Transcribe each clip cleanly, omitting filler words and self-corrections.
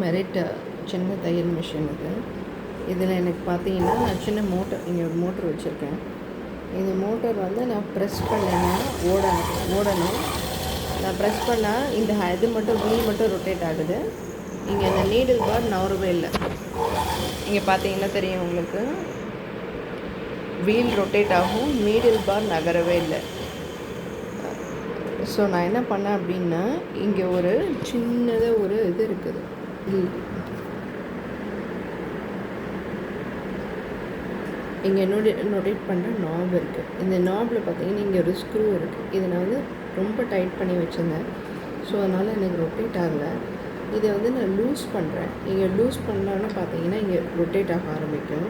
Merit சின்ன தையல் machine இது. இதில் எனக்கு பார்த்தீங்கன்னா சின்ன மோட்டர், இங்கே ஒரு மோட்டர் வச்சுருக்கேன். இந்த மோட்டர் வந்து நான் ப்ரெஸ் பண்ணேன்னா ஓடணும். நான் ப்ரெஸ் பண்ணால் இந்த இது மட்டும் வீல் மட்டும் ரொட்டேட் ஆகுது. இங்கே இந்த நீடில் பார் நவரவே இல்லை. இங்கே பார்த்தீங்கன்னா தெரியும் உங்களுக்கு, வீல் ரொட்டேட் ஆகும், நீடில் பார் நகரவே இல்லை. ஸோ நான் என்ன பண்ணேன் அப்படின்னா, இங்கே ஒரு சின்னதாக ஒரு இது இருக்குது. இங்கே நோட்டேட் பண்ணுற நாப் இருக்குது. இந்த நாபில் பார்த்தீங்கன்னா இங்கே ஒரு ஸ்க்ரூ இருக்குது. இதை நான் வந்து ரொம்ப டைட் பண்ணி வச்சுருந்தேன். ஸோ அதனால் எனக்கு ரொட்டேட் ஆகலை. இதை வந்து நான் லூஸ் பண்ணுறேன். இங்கே லூஸ் பண்ணோன்னு பார்த்தீங்கன்னா இங்கே ரொட்டேட் ஆக ஆரம்பிக்கும்.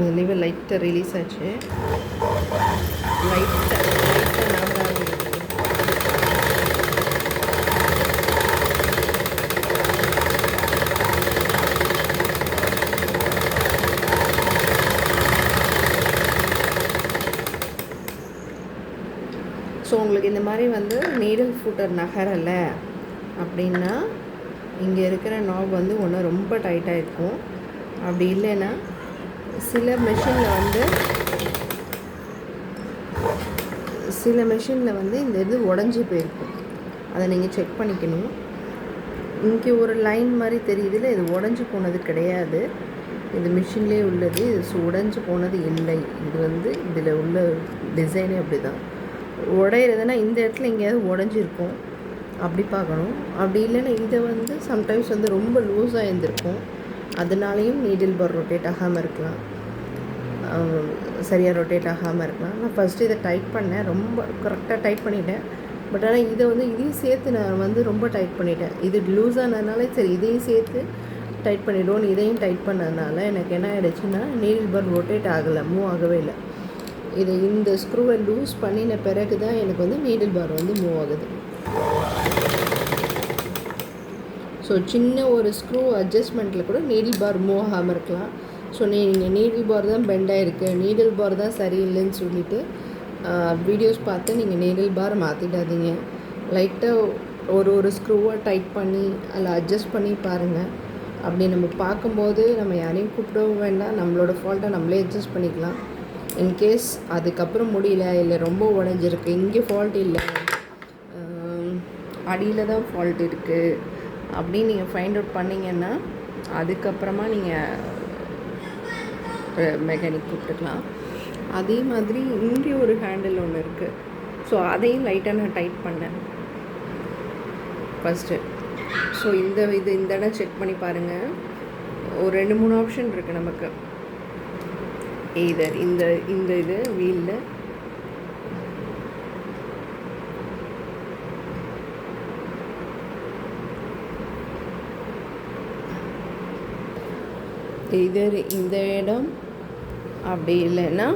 அந்த லீவர் லைட்டாக ரிலீஸ் ஆச்சு. லைட்டாக நகர ஆரம்பிச்சு. ஸோ உங்களுக்கு இந்த மாதிரி வந்து நீடில் ஃபுட்டர் நகரலை அப்படின்னா இங்கே இருக்கிற நாப் வந்து ஒன்று ரொம்ப டைட்டாக இருக்கும். அப்படி இல்லைன்னா சில மெஷினில் வந்து இந்த இது உடஞ்சி போயிருக்கும். அதை நீங்கள் செக் பண்ணிக்கணும். இங்கே ஒரு லைன் மாதிரி தெரியுதுல, இது உடஞ்சி போனது கிடையாது. இது மிஷின்லேயே உள்ளது. இது உடஞ்சி போனது இல்லை. இது வந்து இதில் உள்ள டிசைனே அப்படி தான். உடையிறதுனா இந்த இடத்துல எங்கேயாவது உடஞ்சிருக்கும், அப்படி பார்க்கணும். அப்படி இல்லைன்னா இதை வந்து சம்டைம்ஸ் வந்து ரொம்ப லூஸாக இருந்திருக்கும். அதனாலேயும் நீடில் பார் ரொட்டேட் ஆகாமல் இருக்கலாம், சரியாக ரொட்டேட் ஆகாமல் இருக்கலாம். நான் ஃபஸ்ட்டு இதை டைட் பண்ணேன், ரொம்ப கரெக்டாக டைட் பண்ணிட்டேன். பட் ஆனால் இதை வந்து இதையும் சேர்த்து நான் வந்து ரொம்ப டைட் பண்ணிட்டேன். இது லூஸானதுனால சரி இதையும் சேர்த்து டைட் பண்ணிவிடுவோன்னு இதையும் டைட் பண்ணதுனால எனக்கு என்ன ஆகிடுச்சுன்னா நீடில் பார் ரொட்டேட் ஆகலை, மூவ் ஆகவே இல்லை. இதை இந்த ஸ்க்ரூவை லூஸ் பண்ணின பிறகு தான் எனக்கு வந்து நீடில் பார் வந்து மூவ் ஆகுது. ஸோ சின்ன ஒரு ஸ்க்ரூ அட்ஜஸ்ட்மெண்ட்டில் கூட நீடில் பார் மூவ் ஆகாமல் இருக்கலாம். ஸோ நீங்கள் நீடில் பார் தான் பெண்ட் ஆகிருக்கு, நீடில் பார் தான் சரியில்லைன்னு சொல்லிவிட்டு வீடியோஸ் பார்த்து நீங்கள் நீடில் பார் மாற்றிடாதீங்க. லைட்டாக ஒரு ஸ்க்ரூவை டைட் பண்ணி அதில் அட்ஜஸ்ட் பண்ணி பாருங்கள். அப்படி நம்ம பார்க்கும்போது நம்ம யாரையும் கூப்பிடவும் வேண்டாம், நம்மளோட ஃபால்ட்டை நம்மளே அட்ஜஸ்ட் பண்ணிக்கலாம். இன்கேஸ் அதுக்கப்புறம் முடியல, இல்லை ரொம்ப உடஞ்சிருக்கு, இங்கே ஃபால்ட் இல்லை, அடியில் தான் ஃபால்ட் இருக்குது அப்படின்னு நீங்கள் ஃபைண்ட் அவுட் பண்ணிங்கன்னா அதுக்கப்புறமா நீங்கள் மெக்கானிக் கூப்பிட்டுக்கலாம். அதே மாதிரி இங்கே ஒரு ஹேண்டில் ஒன்று இருக்குது. ஸோ அதையும் லைட்டாக நான் டைட் பண்ணேன் ஃபஸ்ட்டு. ஸோ இந்த இடம் செக் பண்ணி பாருங்கள். ஒரு 2-3 ஆப்ஷன் இருக்குது நமக்கு. எய்தர் இந்த இது வீலில் எய்தர் இந்த இடம், அப்படி இல்லைன்னா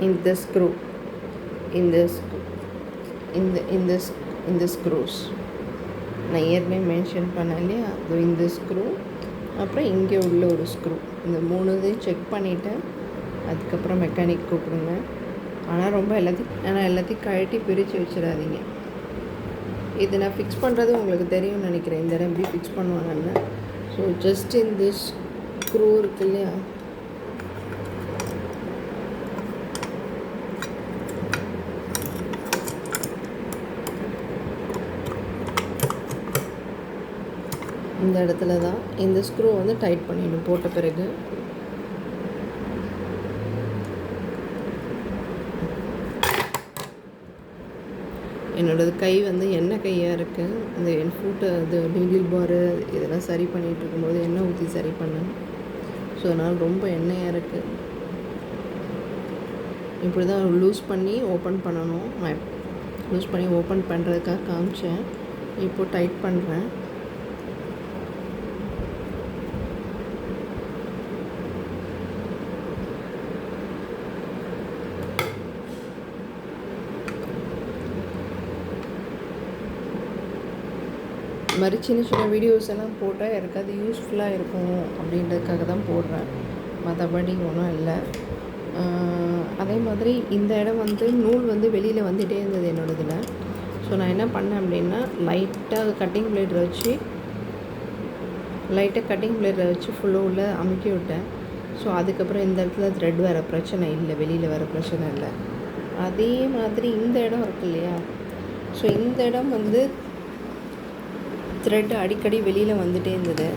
இந்த ஸ்க்ரூ, இந்த ஸ்க்ரூஸ் நான் ஏற்கனவே மென்ஷன் பண்ணேன் இல்லையா, அது இந்த ஸ்க்ரூ, அப்புறம் இங்கே உள்ள ஒரு ஸ்க்ரூ. இந்த 3 செக் பண்ணிவிட்டேன். அதுக்கப்புறம் மெக்கானிக் கூப்பிடுங்க. ஆனால் எல்லாத்தையும் கழட்டி பிரித்து வச்சிடாதீங்க. இது நான் ஃபிக்ஸ் பண்ணுறது உங்களுக்கு தெரியும்னு நினைக்கிறேன், இந்த இடம் எப்படி ஃபிக்ஸ் பண்ணுவாங்கன்னு. ஸோ ஜஸ்ட் இந்த ஸ்க்ரூ இருக்கு இல்லையா, இந்த இடத்துல தான் இந்த ஸ்க்ரூ வந்து டைட் பண்ணிடணும். போட்ட பிறகு என்னோடது கை வந்து எண்ணெய் கையாக இருக்குது. இந்த என் ஃபுட்டு அது நீடில் பாரு இதெல்லாம் சரி பண்ணிகிட்டு இருக்கும்போது எண்ணெய் ஊற்றி சரி பண்ணேன். ஸோ அதனால் ரொம்ப எண்ணெயாக இருக்குது. இப்படி தான் லூஸ் பண்ணி ஓப்பன் பண்ணணும். நான் லூஸ் பண்ணி ஓப்பன் பண்ணுறதுக்காக காமிச்சேன். இப்போது டைட் பண்ணுறேன். மாதிரி சின்ன சின்ன வீடியோஸ் எல்லாம் போட்டால் யாருக்காவது யூஸ்ஃபுல்லாக இருக்கும் அப்படின்றதுக்காக தான் போடுறேன், மற்றபடி ஒன்றும் இல்லை. அதே மாதிரி இந்த இடம் வந்து நூல் வந்து வெளியில் வந்துகிட்டே இருந்தது என்னோடதில். ஸோ நான் என்ன பண்ணேன் அப்படின்னா லைட்டாக கட்டிங் பிளேடரை வச்சு ஃபுல்லாக உள்ள அமுக்கி விட்டேன். ஸோ அதுக்கப்புறம் இந்த இடத்துல த்ரெட் வர பிரச்சனை இல்லை, வெளியில் வர பிரச்சனை இல்லை. அதே மாதிரி இந்த இடம் இருக்கு இல்லையா, ஸோ இந்த இடம் வந்து த்ரெட் அடிக்கடி வெளியில் வந்துகிட்டே இருந்தது.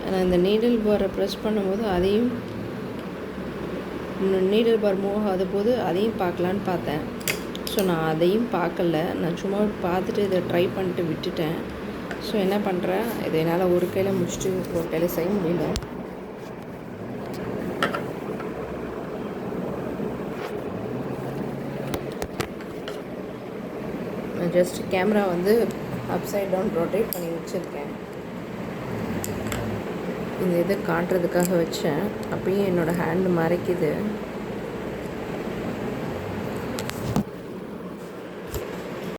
நான் இந்த நீடில் பாரை ப்ரெஸ் பண்ணும்போது அதையும் நீடில் பார் மூவ் ஆகாத போது அதையும் பார்க்கலான்னு பார்த்தேன். ஸோ நான் அதையும் பார்க்கல, நான் சும்மா பார்த்துட்டு இதை ட்ரை பண்ணிட்டு விட்டுட்டேன். ஸோ என்ன பண்ணுறேன், இதை என்னால் ஒரு கையில் முடிச்சுட்டு ஒரு கையில் செய்ய முடியல. நான் ஜஸ்ட் கேமரா வந்து அப்சைட் டவுன் ரொட்டேட் பண்ணி வச்சுருக்கேன். இந்த இதை காட்டுறதுக்காக வச்சேன், அப்பயும் என்னோடய ஹேண்டு மறைக்குது.